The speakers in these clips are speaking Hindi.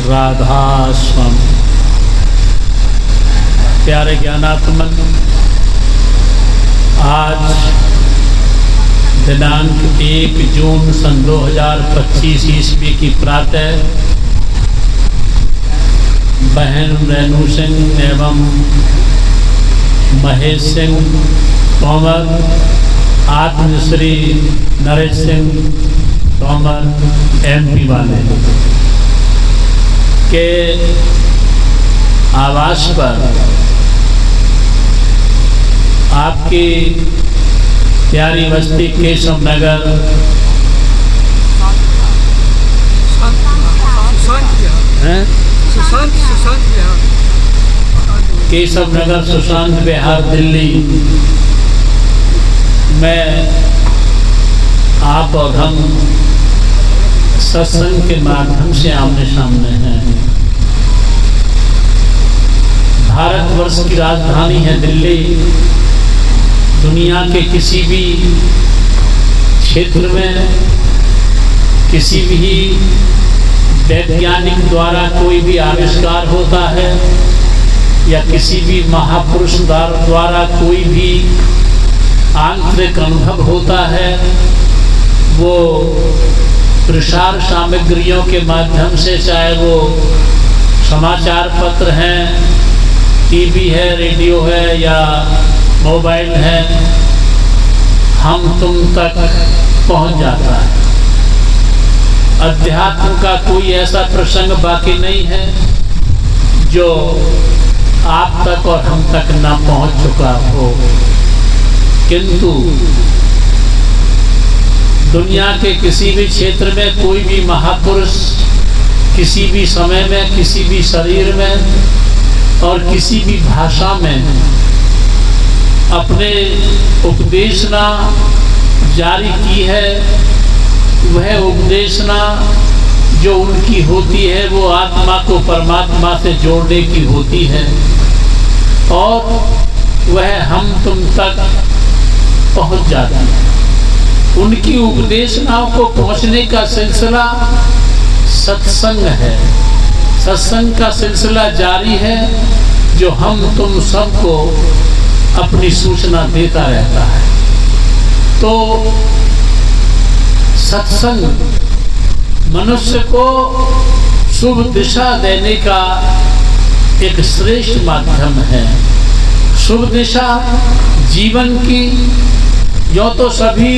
राधा स्वामी। प्यारे ज्ञानात्मन, आज दिनांक 1 जून सन 2025 ईस्वी की प्रातः बहन रेणु सिंह एवं महेश सिंह तोमर, आत्मश्री नरेश सिंह तोमर एमपी वाले के आवास पर आपकी प्यारी बस्ती केशव नगर केशव नगर सुशांत विहार दिल्ली में आप और हम सत्संग के माध्यम से आमने सामने हैं। भारतवर्ष की राजधानी है दिल्ली। दुनिया के किसी भी क्षेत्र में किसी भी वैज्ञानिक द्वारा कोई भी आविष्कार होता है या किसी भी महापुरुष द्वारा कोई भी आंतरिक अनुभव होता है, वो प्रसार सामग्रियों के माध्यम से, चाहे वो समाचार पत्र हैं, टीवी है, रेडियो है या मोबाइल है, हम तुम तक पहुंच जाता है। अध्यात्म का कोई ऐसा प्रसंग बाकी नहीं है जो आप तक और हम तक ना पहुंच चुका हो। किंतु दुनिया के किसी भी क्षेत्र में कोई भी महापुरुष किसी भी समय में, किसी भी शरीर में और किसी भी भाषा में अपने उपदेशना जारी की है, वह उपदेशना जो उनकी होती है वो आत्मा को परमात्मा से जोड़ने की होती है और वह हम तुम तक पहुंच जाती है। उनकी उपदेशनाओं को पहुंचने का सिलसिला सत्संग है। सत्संग का सिलसिला जारी है जो हम तुम सबको अपनी सूचना देता रहता है। तो सत्संग मनुष्य को शुभ दिशा देने का एक श्रेष्ठ माध्यम है। शुभ दिशा जीवन की, जो तो सभी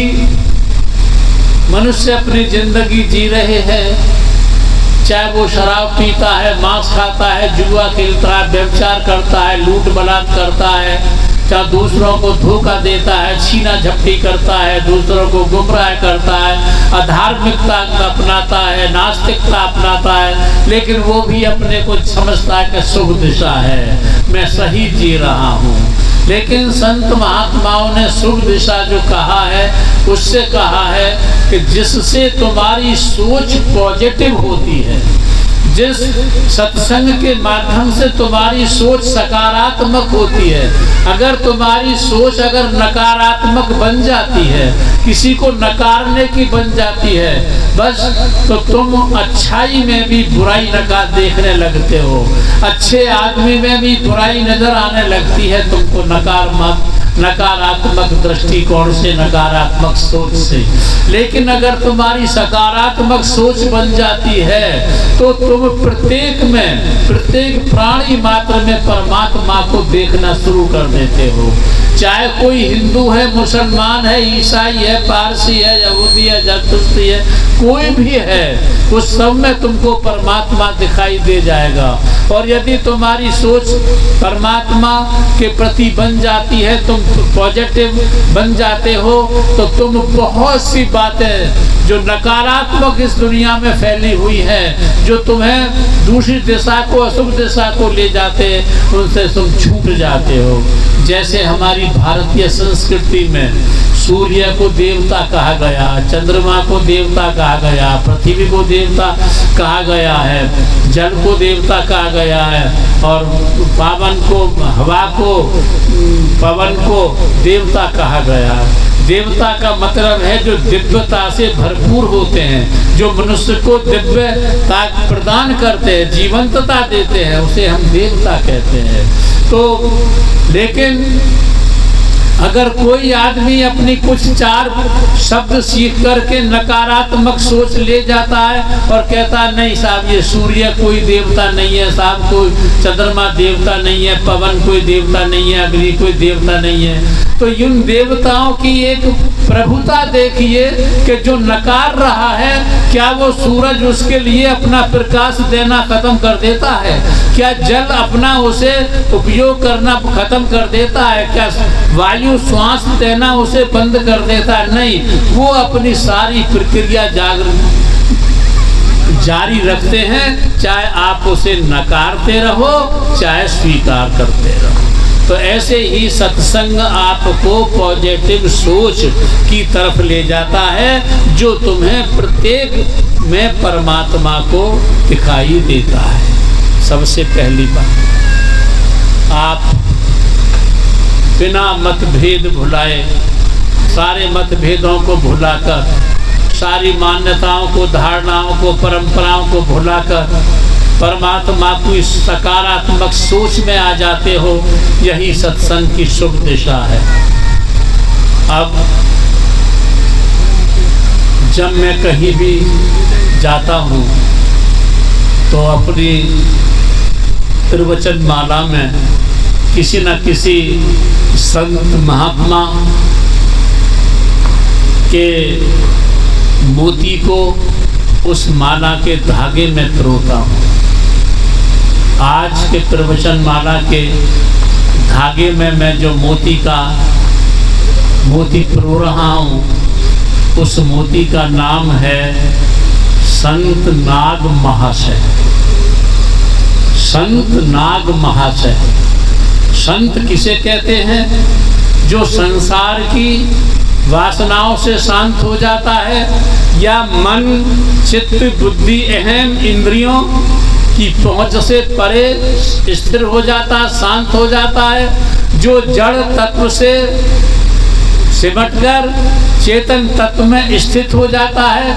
मनुष्य अपनी जिंदगी जी रहे हैं, चाहे वो शराब पीता है, मांस खाता है, जुआ खेलता है, व्यभिचार करता है, लूट बलात् करता है, चाहे दूसरों को धोखा देता है, छीना झपटी करता है, दूसरों को गुमराह करता है, अधार्मिकता अपनाता है, नास्तिकता अपनाता है, लेकिन वो भी अपने को समझता है कि शुभ दिशा है, मैं सही जी रहा हूँ। लेकिन संत महात्माओं ने शुभ दिशा जो कहा है उससे कहा है कि जिससे तुम्हारी सोच पॉजिटिव होती है, जिस सत्संग के माध्यम से तुम्हारी सोच सकारात्मक होती है, अगर तुम्हारी सोच अगर नकारात्मक बन जाती है, किसी को नकारने की बन जाती है, बस तो तुम अच्छाई में भी बुराई नकार देखने लगते हो, अच्छे आदमी में भी बुराई नजर आने लगती है तुमको नकारात्मक दृष्टिकोण से, नकारात्मक सोच से। लेकिन अगर तुम्हारी सकारात्मक सोच बन जाती है तो तुम प्रत्येक प्राणी मात्र में परमात्मा को देखना शुरू कर देते हो। चाहे कोई हिंदू है, मुसलमान है, ईसाई है, पारसी है, यहूदी है, जरतुस्ती है, कोई भी है, उस सब में तुमको परमात्मा दिखाई दे जाएगा। और यदि तुम्हारी सोच परमात्मा के प्रति बन जाती है, तुम पॉजिटिव बन जाते हो, तो तुम बहुत सी बातें जो नकारात्मक इस दुनिया में फैली हुई है, जो तुम्हें दूसरी दिशा को, अशुभ दिशा को ले जाते, उनसे तुम छूट जाते हो। जैसे हमारी भारतीय संस्कृति में सूर्य को देवता कहा गया, चंद्रमा को देवता कहा गया, पृथ्वी को देवता कहा गया है, जल को देवता कहा गया है और पावन को, हवा को, पवन को देवता कहा गया है। देवता का मतलब है जो दिव्यता से भरपूर होते हैं, जो मनुष्य को दिव्यता प्रदान करते हैं, जीवंतता देते हैं, उसे हम देवता कहते हैं। तो लेकिन अगर कोई आदमी अपनी कुछ 4 शब्द सीख करके नकारात्मक सोच ले जाता है और कहता है नहीं साहब ये सूर्य कोई देवता नहीं है, साहब कोई चंद्रमा देवता नहीं है, पवन कोई देवता नहीं है, अग्नि कोई देवता नहीं है, तो इन देवताओं की एक प्रभुता देखिए कि जो नकार रहा है, क्या वो सूरज उसके लिए अपना प्रकाश देना खत्म कर देता है? क्या जल अपना उसे उपयोग करना खत्म कर देता है? क्या वायु श्वास देना उसे बंद कर देता है? नहीं, वो अपनी सारी प्रक्रिया जारी रखते हैं, चाहे आप उसे नकारते रहो चाहे स्वीकार करते रहो। तो ऐसे ही सत्संग आपको पॉजिटिव सोच की तरफ ले जाता है, जो तुम्हें प्रत्येक में परमात्मा को दिखाई देता है। सबसे पहली बात, आप बिना मतभेद भुलाए, सारे मतभेदों को भुलाकर, सारी मान्यताओं को, धारणाओं को, परंपराओं को भुलाकर परमात्मा की सकारात्मक सोच में आ जाते हो, यही सत्संग की शुभ दिशा है। अब जब मैं कहीं भी जाता हूँ तो अपनी प्रवचन माला में किसी न किसी संत महात्मा के मोती को उस माला के धागे में पिरोता हूँ। आज के प्रवचन माला के धागे में मैं जो मोती पिरो रहा हूँ, उस मोती का नाम है संत नाग महाशय। संत नाग महाशय। संत किसे कहते हैं? जो संसार की वासनाओं से शांत हो जाता है, या मन चित्त बुद्धि अहम इंद्रियों की पहुंच से परे स्थिर हो जाता, शांत हो जाता है, जो जड़ तत्व से सिमटकर चेतन तत्व में स्थित हो जाता है,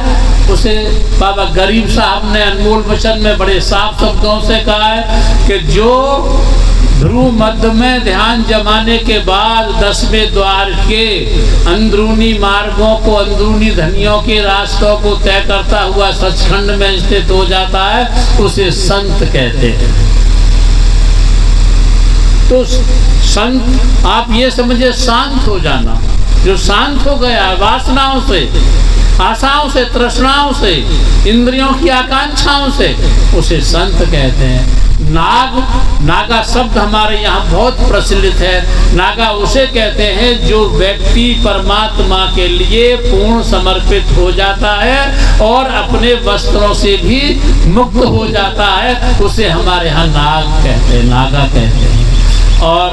उसे बाबा गरीब साहब ने अनमोल वचन में बड़े साफ शब्दों से कहा है कि जो ध्रुव मध्य में ध्यान जमाने के बाद 10वें द्वार के अंदरूनी मार्गों को, अंदरूनी धनियों के रास्तों को तय करता हुआ सचखंड में स्थित हो जाता है, उसे संत कहते हैं। तो संत आप ये समझे शांत हो जाना, जो शांत हो गया वासनाओं से, आशाओं से, तृष्णाओं से, इंद्रियों की आकांक्षाओं से, उसे संत कहते हैं। नागा शब्द हमारे यहाँ बहुत प्रचलित है। नागा उसे कहते हैं जो व्यक्ति परमात्मा के लिए पूर्ण समर्पित हो जाता है और अपने वस्त्रों से भी मुक्त हो जाता है, उसे हमारे यहाँ नाग कहते हैं, नागा कहते हैं। और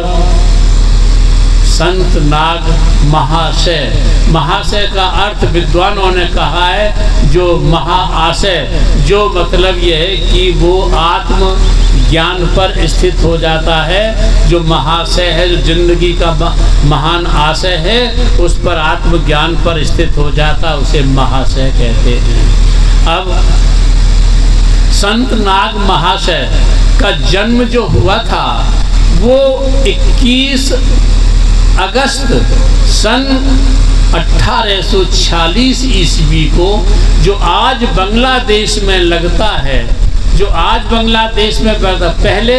संत नाग महाशय, महाशय का अर्थ विद्वानों ने कहा है जो महाआशय, जो मतलब ये है कि वो आत्म ज्ञान पर स्थित हो जाता है। जो महाशय है, जो जिंदगी का महान आशय है, उस पर आत्मज्ञान पर स्थित हो जाता, उसे महाशय कहते हैं। अब संत नाग महाशय का जन्म जो हुआ था वो 21 अगस्त सन 1846 ईस्वी को, जो आज बांग्लादेश में लगता है, जो आज बांग्लादेश में पहले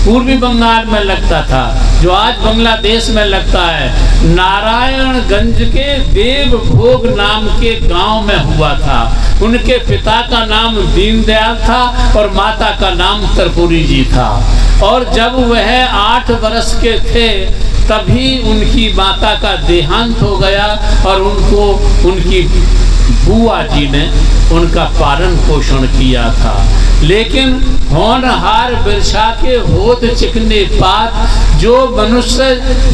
पूर्वी बंगाल में लगता था, जो आज बांग्लादेश में लगता है, नारायणगंज के देवभोग नाम के गांव में हुआ था। उनके पिता का नाम दीनदयाल था और माता का नाम त्रिपुरी जी था। और जब वह 8 वर्ष के थे तभी उनकी माता का देहांत हो गया और उनको उनकी बुआ जी ने उनका पालन पोषण किया था। लेकिन होनहार बिरछा के होत चिकने पात, जो मनुष्य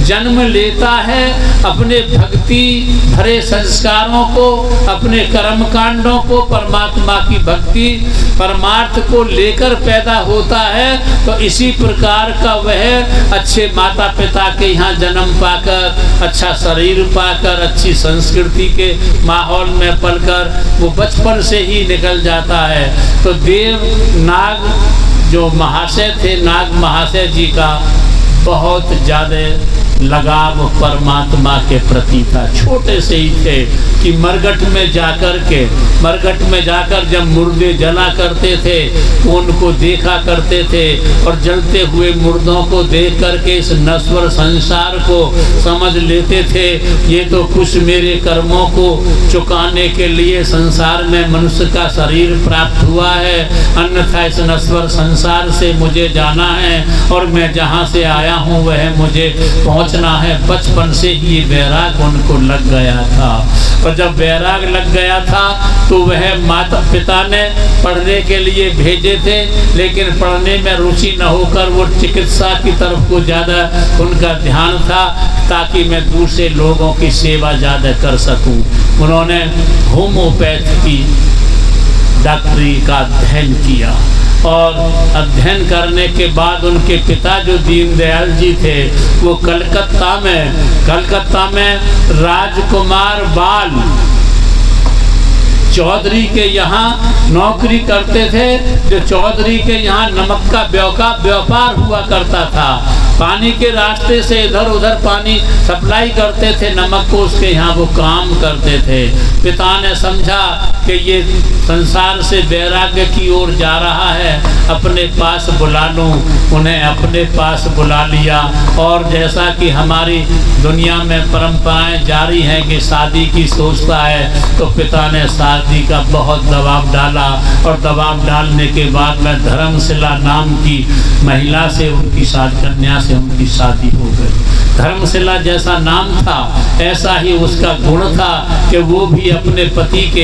जन्म लेता है अपने भक्ति भरे संस्कारों को, अपने कर्म कांडों को, परमात्मा की भक्ति परमार्थ को लेकर पैदा होता है, तो इसी प्रकार का वह अच्छे माता पिता के यहाँ जन्म पाकर, अच्छा शरीर पाकर, अच्छी संस्कृति के माहौल में पलकर वो बचपन से ही निकल जाता है। तो देव नाग जो महाशय थे, नाग महाशय जी का बहुत ज़्यादा लगाव परमात्मा के प्रति था। छोटे से ही थे कि मरघट में जाकर जब मुर्दे जला करते थे उनको देखा करते थे, और जलते हुए मुर्दों को देख करके इस नश्वर संसार को समझ लेते थे ये तो कुछ मेरे कर्मों को चुकाने के लिए संसार में मनुष्य का शरीर प्राप्त हुआ है, अन्यथा इस नश्वर संसार से मुझे जाना है और मैं जहाँ से आया हूँ वह मुझे पहुँचना है। बचपन से ही वैराग उनको लग गया था, और जब वैराग लग गया था तो वह माता पिता ने पढ़ने के लिए भेजे थे, लेकिन पढ़ने में रुचि न होकर वो चिकित्सा की तरफ को ज़्यादा उनका ध्यान था, ताकि मैं दूसरे लोगों की सेवा ज़्यादा कर सकूं। उन्होंने होम्योपैथ की डॉक्टरी का अध्ययन किया, और अध्ययन करने के बाद उनके पिता जो दीनदयाल जी थे वो कलकत्ता में राजकुमार बाल चौधरी के यहाँ नौकरी करते थे। जो चौधरी के यहाँ नमक का व्यापार हुआ करता था, पानी के रास्ते से इधर उधर पानी सप्लाई करते थे नमक को, उसके यहाँ वो काम करते थे। पिता ने समझा कि ये संसार से वैराग्य की ओर जा रहा है, अपने पास बुला लूं। उन्हें अपने पास बुला लिया, और जैसा कि हमारी दुनिया में परंपराएं जारी हैं कि शादी की सोचता है, तो पिता ने शादी का बहुत दबाव डाला, और दबाव डालने के बाद में धर्मशिला नाम की महिला से कन्या से उनकी शादी हो गई। धर्मशिला जैसा नाम था ऐसा ही उसका गुण था कि वो भी अपने पति के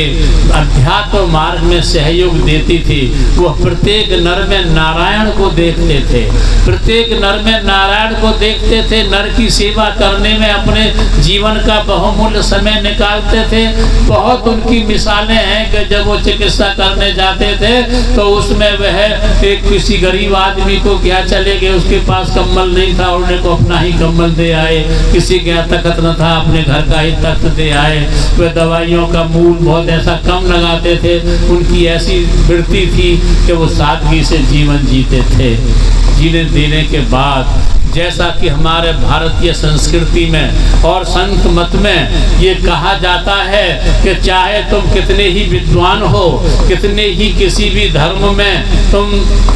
अध्यात्म मार्ग में सहयोग देती थी। वो प्रत्येक नर में नारायण को देखते थे, प्रत्येक नर में नारायण को देखते थे। नर की सेवा करने में अपने जीवन का बहुमूल्य समय निकालते थे। बहुत उनकी मिसालें हैं कि जब वो चिकित्सा करने जाते थे तो उसमें वह एक किसी गरीब आदमी को क्या चले गए, उसके पास कंबल नहीं था, उन्होंने को अपना ही कंबल दे आए। किसी के यहाँ तख्त न था, अपने घर का ही तख्त दे आए। वे दवाइयों का मूल बहुत ऐसा कम लगाते थे। उनकी ऐसी वृत्ति थी कि वो सादगी से जीवन जीते थे। जीने देने के बाद जैसा कि हमारे भारतीय संस्कृति में और संत मत में ये कहा जाता है कि चाहे तुम कितने ही विद्वान हो, कितने ही किसी भी धर्म में तुम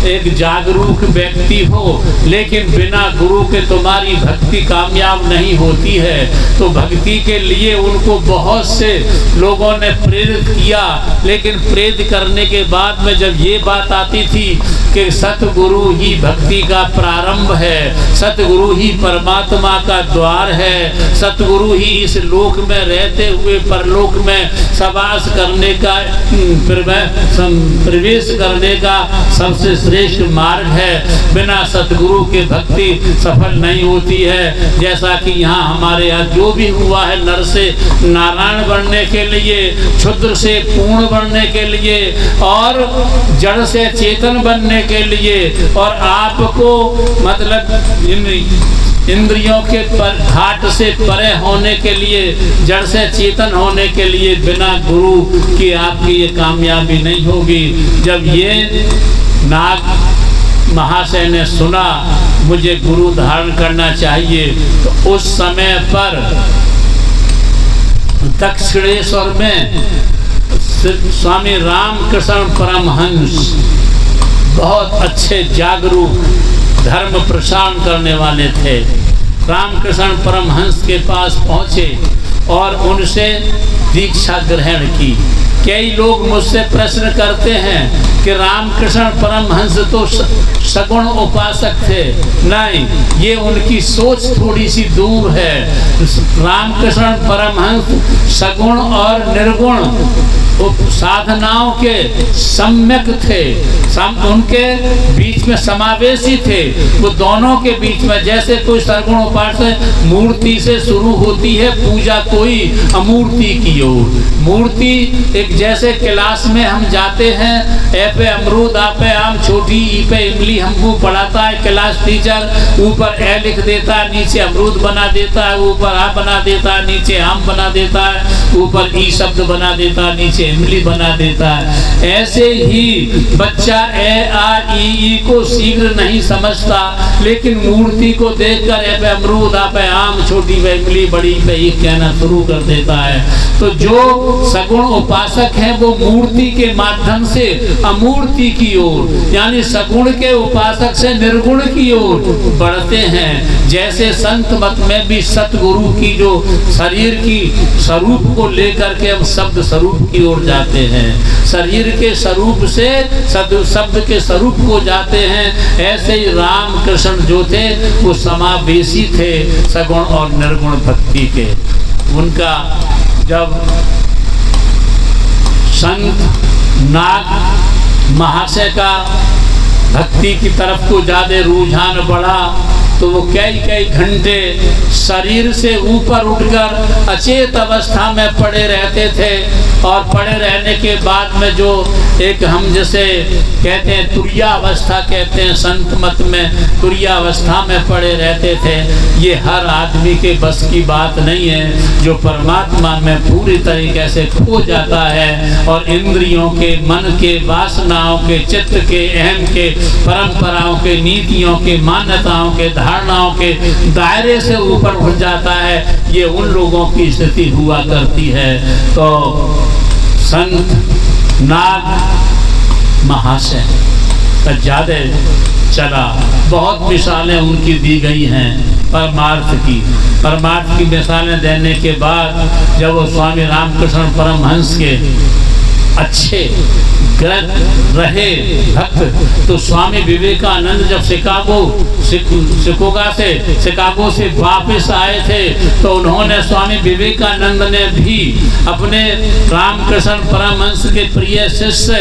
एक जागरूक व्यक्ति हो, लेकिन बिना गुरु के तुम्हारी भक्ति कामयाब नहीं होती है। तो भक्ति के लिए उनको बहुत से लोगों ने प्रेरित किया, लेकिन प्रेरित करने के बाद में जब ये बात आती थी कि सतगुरु ही भक्ति का प्रारंभ है, सतगुरु ही परमात्मा का द्वार है, सतगुरु ही इस लोक में रहते हुए परलोक में सवास करने का प्रवेश करने का सबसे श्रेष्ठ मार्ग है। बिना सतगुरु के भक्ति सफल नहीं होती है। जैसा कि यहाँ हमारे यहाँ जो भी हुआ है, नर से नारायण बनने के लिए, क्षुद्र से पूर्ण बनने के लिए, और जड़ से चेतन बनने के लिए, और आपको मतलब इंद्रियों के घाट से परे होने के लिए, जड़ से चेतन होने के लिए बिना गुरु की आपकी ये कामयाबी नहीं होगी। जब ये नाग महाशय ने सुना मुझे गुरु धारण करना चाहिए, तो उस समय पर दक्षिणेश्वर में स्वामी रामकृष्ण परमहंस बहुत अच्छे जागरूक धर्म प्रसार करने वाले थे। रामकृष्ण परमहंस के पास पहुँचे और उनसे दीक्षा ग्रहण की। कई लोग मुझसे प्रश्न करते हैं कि रामकृष्ण परमहंस तो सगुण उपासक थे। नहीं, ये उनकी सोच थोड़ी सी दूर है। रामकृष्ण परमहंस सगुण और निर्गुण साधनाओं के सम्यक थे, उनके बीच में समावेशी थे। वो दोनों के बीच में, जैसे कोई सरगुण उपासना मूर्ति से शुरू होती है पूजा, कोई अमूर्ति की ओर। मूर्ति एक जैसे क्लास में हम जाते हैं, ए पे अमरूद, आ पे आम, छोटी ई पे इमली हमको पढ़ाता है क्लास टीचर, ऊपर ए लिख देता है, नीचे अमरूद बना देता है, ऊपर आ बना देता है, नीचे आम बना देता है, ऊपर ई शब्द बना देता है, नीचे इमली बना देता है। ऐसे ही बच्चा ए आ ई को शीघ्र नहीं समझता, लेकिन मूर्ति को देखकर ए पे अमरूद, आ पे आम, छोटी पे इमली, बड़ी पे ई कहना शुरू कर देता है। तो जो सगुण उपासक हैं वो मूर्ति के माध्यम से अमूर्ति की ओर, यानी सगुण के उपासक से निर्गुण की ओर बढ़ते हैं। जैसे संत मत में भी सतगुरु की जो शरीर की स्वरूप को लेकर के हम शब्द स्वरूप की ओर जाते हैं, शरीर के स्वरूप से शब्द के स्वरूप को जाते हैं। ऐसे ही राम कृष्ण जो थे वो समावेशी थे सगुण और निर्गुण भक्ति के। उनका जब संत नाग महाशय का भक्ति की तरफ को ज़्यादा रुझान बढ़ा तो वो कई घंटे शरीर से ऊपर उठकर अचेत अवस्था में पड़े रहते थे। और पड़े रहने के बाद में जो एक हम जैसे कहते हैं तुरिया अवस्था कहते हैं, संत मत में तुरिया अवस्था में पड़े रहते थे। ये हर आदमी के बस की बात नहीं है। जो परमात्मा में पूरी तरीके से खो जाता है और इंद्रियों के, मन के, वासनाओं के, चित्त के, अहम के, परंपराओं के, नीतियों के, मान्यताओं के, धारणाओं के दायरे से ऊपर उठ जाता है, ये उन लोगों की स्थिति हुआ करती है। तो संत नाग महाशय का ज़्यादा चला, बहुत मिसालें उनकी दी गई हैं परमार्थ की मिसालें देने के बाद जब वो स्वामी रामकृष्ण परमहंस के अच्छे ग्रंथ रहे भक्त, तो स्वामी विवेकानंद जब शिकागो से वापस आए थे तो उन्होंने, स्वामी विवेकानंद ने भी अपने रामकृष्ण परमहंस के प्रिय शिष्य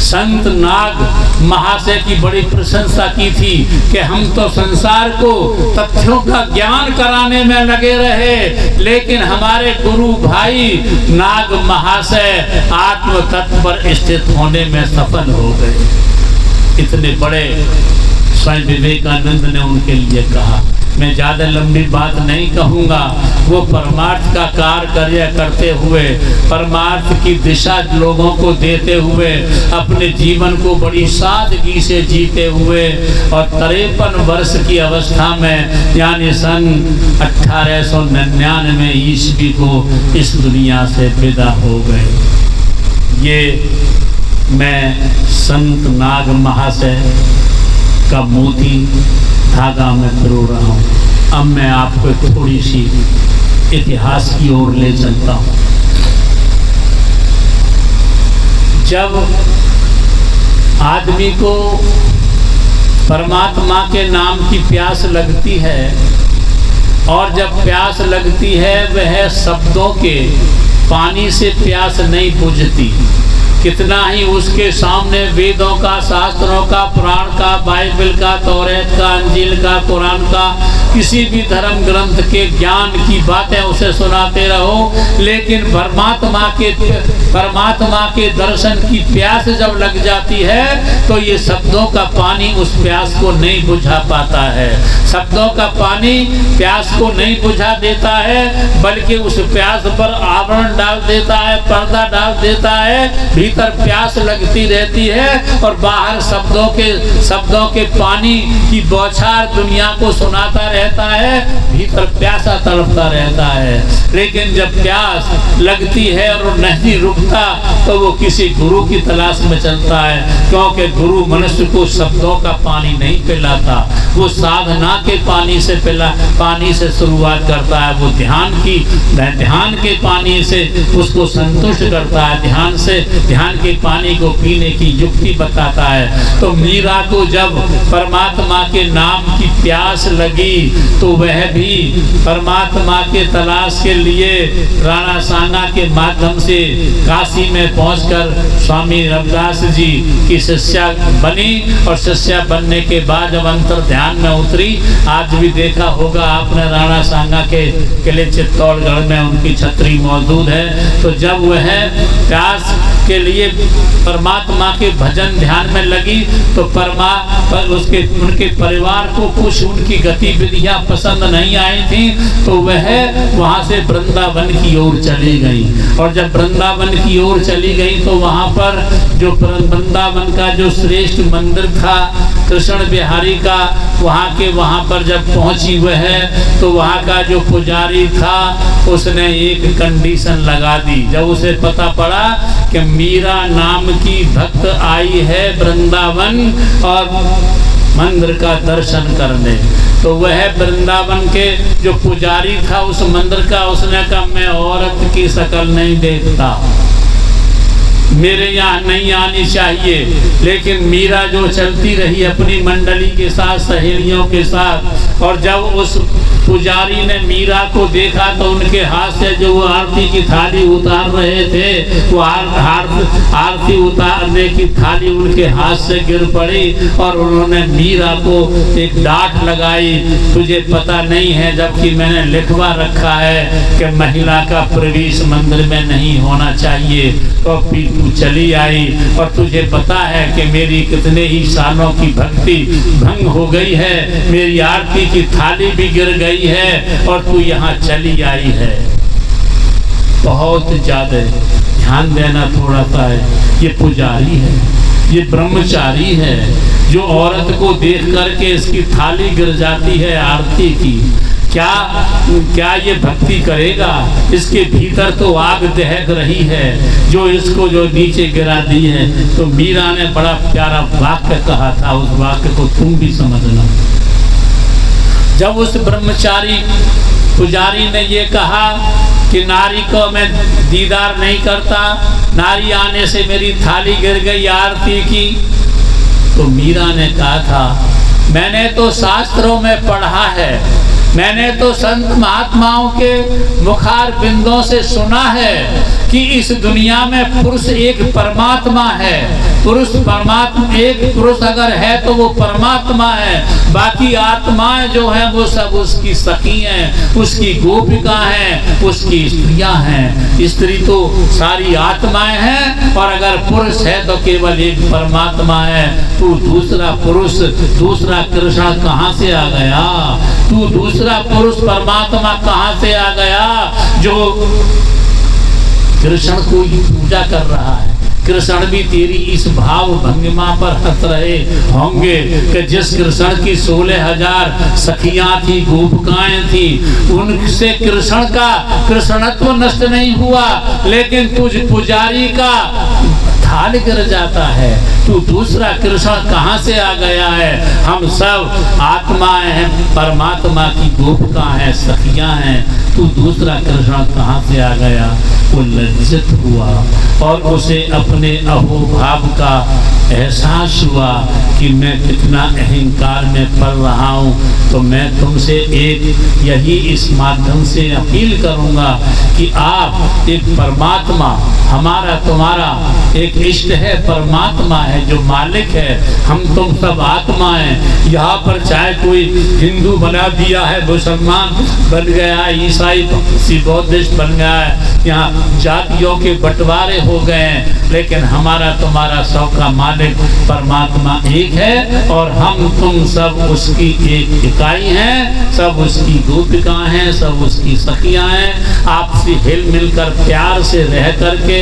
संत नाग महाशय की बड़ी प्रशंसा की थी कि हम तो संसार को तथ्यों का ज्ञान कराने में लगे रहे, लेकिन हमारे गुरु भाई नाग महाशय आत्म तत्व पर स्थित होने में सफल हो गए। इतने बड़े स्वामी विवेकानंद ने उनके लिए कहा। मैं ज़्यादा लंबी बात नहीं कहूँगा। वो परमार्थ का कार्य करते हुए, परमार्थ की दिशा लोगों को देते हुए, अपने जीवन को बड़ी सादगी से जीते हुए और 53 वर्ष की अवस्था में यानी सन 1899 ईस्वी को इस दुनिया से विदा हो गए। ये मैं संत नाग महाशय का मोती धागा में पिरो रहा हूँ। अब मैं आपको थोड़ी सी इतिहास की ओर ले चलता हूँ। जब आदमी को परमात्मा के नाम की प्यास लगती है, और जब प्यास लगती है वह शब्दों के पानी से प्यास नहीं बुझती। कितना ही उसके सामने वेदों का, शास्त्रों का, पुराण का, बाइबल का, तौरात का, अंजील का, कुरान का, किसी भी धर्म ग्रंथ के ज्ञान की बातें उसे सुनाते रहो, लेकिन परमात्मा के दर्शन की प्यास जब लग जाती है तो ये शब्दों का पानी उस प्यास को नहीं बुझा पाता है। शब्दों का पानी प्यास को नहीं बुझा देता है, बल्कि उस प्यास पर आवरण डाल देता है, पर्दा डाल देता है। भीतर प्यास लगती रहती है और बाहर शब्दों के पानी की बौछार दुनिया को सुनाता रहता है, भीतर प्यासा तड़पता रहता है। लेकिन जब प्यास लगती है और नहीं रुकता तो वो किसी गुरु की तलाश में चलता है, क्योंकि गुरु मनुष्य को शब्दों का पानी नहीं पिलाता, वो साधना के पानी से शुरुआत करता है। वो ध्यान के पानी से उसको संतुष्ट करता है, ध्यान के पानी को पीने की युक्ति बताता है। तो मीरा को जब परमात्मा के नाम की प्यास लगी तो वह भी परमात्मा के तलाश के लिए राणा सांगा के माध्यम से काशी में पहुंचकर स्वामी रविदास जी की शिष्या बनी और शिष्या बनने के बाद जब अंतर ध्यान में उतरी, आज भी देखा होगा आपने राणा सांगा के किले चित्तौड़गढ़ में उनकी छतरी मौजूद है। तो जब वह प्यास के लिए परमात्मा के भजन ध्यान में लगी तो उनके परिवार को कुछ उनकी गतिविधियां पसंद नहीं आई थी, तो वह वहां से वृंदावन की ओर चली गई। और जब वृंदावन की ओर चली गई तो वहां पर जो वृंदावन का जो श्रेष्ठ मंदिर था कृष्ण बिहारी का, वहां पर जब पहुंची वह, तो वहां का जो पुजारी था उसने एक कंडीशन लगा दी। जब उसे पता पड़ा कि मीरा नाम की भक्त आई है वृंदावन और मंदिर का दर्शन करने, तो वह वृंदावन के जो पुजारी था उस मंदिर का, उसने कहा मैं औरत की शक्ल नहीं देखता, मेरे यहाँ नहीं आनी चाहिए। लेकिन मीरा जो चलती रही अपनी मंडली के साथ, सहेलियों के साथ, और जब उस पुजारी ने मीरा को देखा तो उनके हाथ से जो वो आरती की थाली उतार रहे थे, वो आरती उतारने की थाली उनके हाथ से गिर पड़ी और उन्होंने मीरा को एक डांट लगाई, तुझे पता नहीं है जबकि मैंने लिखवा रखा है कि महिला का प्रवेश मंदिर में नहीं होना चाहिए, तो फिर तू चली आई और तुझे पता है कि मेरी कितने ही सालों की भक्ति भंग हो गई है, मेरी आरती की थाली भी गिर गई है और तू यहाँ चली आई है। बहुत ज्यादा ध्यान देना थोड़ा सा है, ये पुजारी है, ये ब्रह्मचारी है, जो औरत को देख करके इसकी थाली गिर जाती है आरती की, क्या ये भक्ति करेगा? इसके भीतर तो आग दहक रही है जो इसको जो नीचे गिरा दी है। तो मीरा ने बड़ा प्यारा वाक्य कहा था, उस वाक्य को तुम भी समझना। जब उस ब्रह्मचारी पुजारी ने ये कहा कि नारी को मैं दीदार नहीं करता, नारी आने से मेरी थाली गिर गई आरती की, तो मीरा ने कहा था मैंने तो शास्त्रों में पढ़ा है, मैंने तो संत महात्माओं के मुखार बिंदों से सुना है कि इस दुनिया में पुरुष एक परमात्मा है, एक पुरुष अगर है तो वो परमात्मा है, बाकी आत्माएं जो हैं वो सब उसकी सखी हैं, उसकी गोपिका हैं, उसकी स्त्रियां हैं। स्त्री तो सारी आत्माएं हैं और अगर पुरुष है तो केवल एक परमात्मा है। तू दूसरा पुरुष, दूसरा कृष्ण कहाँ से आ गया? तू दूसरा पुरुष परमात्मा कहाँ से आ गया जो कृष्ण को ही पूजा कर रहा है? कृष्ण भी तेरी इस भाव भंगिमा पर हंस रहे होंगे कि जिस कृष्ण की 16,000 सखियां थी, गोपिकाएं थी, उनसे कृष्ण का कृष्णत्व नष्ट नहीं हुआ, लेकिन तुझ पुजारी का थाल गिर जाता है। तू दूसरा कृष्ण कहाँ से आ गया है? हम सब आत्माएं हैं, परमात्मा की गोपिका हैं, सखियां हैं, तू दूसरा कृष्ण कहाँ से आ गया? वो लज्जित हुआ और उसे अपने अहोभाव का एहसास हुआ कि मैं कितना अहंकार में पड़ रहा हूँ। तो मैं तुमसे यही इस माध्यम से अपील करूँगा कि आप एक परमात्मा, हमारा तुम्हारा एक इष्ट है, परमात्मा है जो मालिक है, हम तुम सब आत्मा हैं। यहाँ पर चाहे कोई हिंदू बना दिया है, मुसलमान बन गया है, ईसाई बौद्धिस्ट बन गया है, यहाँ जातियों के बंटवारे हो गए हैं, लेकिन हमारा तुम्हारा सब का मालिक परमात्मा एक है और हम तुम सब उसकी एक इकाई हैं, सब उसकी गोपिका हैं, सब उसकी सखियां हैं। आपसे हिल मिलकर प्यार से रह करके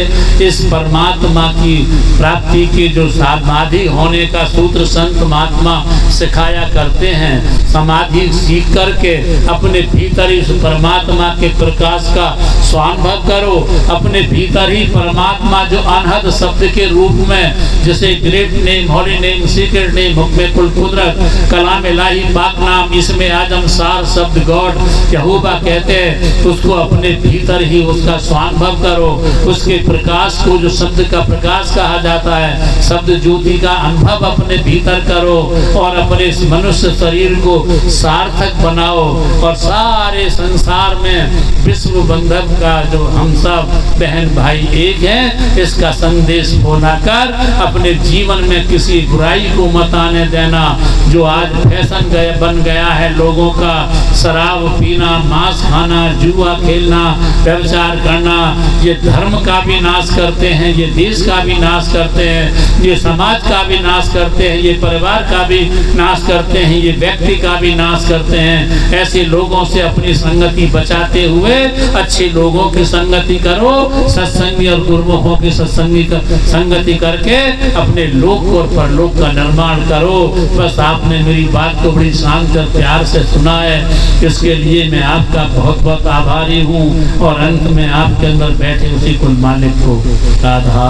इस परमात्मा की प्राप्ति के जो समाधि होने का सूत्र संत महात्मा सिखाया करते हैं, समाधि सीख करके अपने भीतर इस परमात्मा के प्रकाश का स्वानुभव करो। अपने भीतर ही परमात्मा जो अनहद शब्द के रूप में, जैसे ग्रेट नेम, हॉली नेम, सीक्रेट नेम, हुक्म कुल कुदरत, कलाम इलाही, पाक नाम, इसमें आजम सार शब्द गॉड यहोवा कहते हैं, उसको अपने भीतर रहकर ही उसका स्वानुभव करो। उसके प्रकाश को, जो शब्द का प्रकाश कहा जाता है, शब्द ज्योति का अनुभव अपने भीतर करो और अपने इस मनुष्य शरीर को सार्थक बनाओ और सारे संसार में विश्व बंधन का जो हम सब बहन भाई एक हैं, इसका संदेश बोलाकर अपने जीवन में किसी बुराई को मत आने देना। जो आज फैशन बन गया है लोगों का, शराब पीना, मांस खाना, जुआ खेलना, व्यभिचार करना, ये धर्म का भी नाश करते हैं, ये देश का भी नाश करते हैं, ये समाज का भी नाश करते हैं, ये परिवार का भी नाश करते हैं, ये व्यक्ति का भी नाश करते हैं। ऐसे लोगों से अपनी संगति बचाते हुए अच्छे लोगों की संगति करो, सत्संगी और गुरुमुखों की संगति करके अपने लोक और परलोक का निर्माण करो। बस आपने मेरी बात को बड़ी शांत और प्यार से सुना है, इसके लिए मैं आपका बहुत बहुत आभारी हूँ। और अंत में आपके अंदर बैठे उसी कुल मालिक को राधा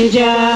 जा